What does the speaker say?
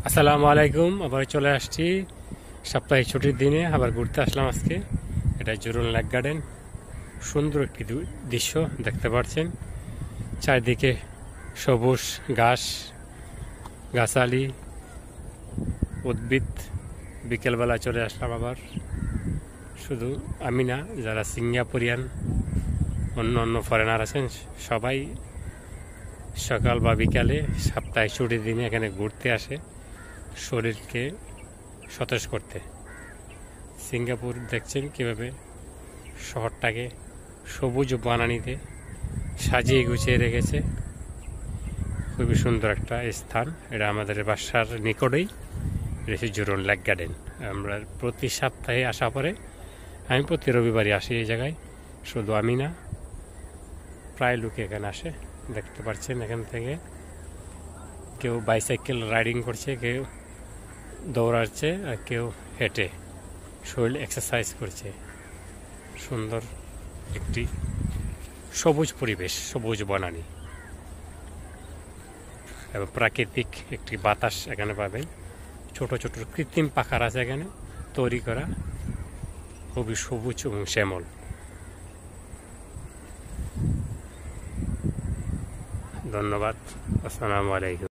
আসসালামু আলাইকুম। আবার চলে আসছি সাপ্তাহিক ছুটির দিনে, আবার ঘুরতে আসলাম আজকে। এটা জুরুন লেক গার্ডেন। সুন্দর একটি দৃশ্য দেখতে পাচ্ছেন। চারিদিকে সবুজ ঘাস গাছালি উদ্ভিদ। বিকেলবেলা চলে আসলাম আবার। শুধু আমি না, যারা সিঙ্গাপুরিয়ান অন্য অন্য ফরেনার আছেন সবাই সকাল বা বিকালে সাপ্তাহিক ছুটির দিনে এখানে ঘুরতে আসে শরীরকে সতেজ করতে। সিঙ্গাপুর দেখছেন কিভাবে শহরটাকে সবুজ বানানিতে সাজিয়ে গুছিয়ে রেখেছে। খুবই সুন্দর একটা স্থান। এটা আমাদের বাসার নিকটেই রয়েছে জুরুন লেক গার্ডেন। আমরা প্রতি সপ্তাহে আসা পরে আমি প্রতি রবিবারই আসি এই জায়গায়। শুধু আমি না, প্রায় লোক এখানে আসে। দেখতে পাচ্ছেন এখান থেকে কেউ বাইসাইকেল রাইডিং করছে, কেউ দৌড়াচ্ছে, আর কেউ হেঁটে শরীর এক্সারসাইজ করছে। সুন্দর একটি সবুজ পরিবেশ, সবুজ বনানী এবং প্রাকৃতিক একটি বাতাস এখানে পাবেন। ছোট ছোট কৃত্রিম পাখার আছে এখানে তৈরি করা, খুবই সবুজ এবং শ্যামল। ধন্যবাদ। আসসালামু আলাইকুম।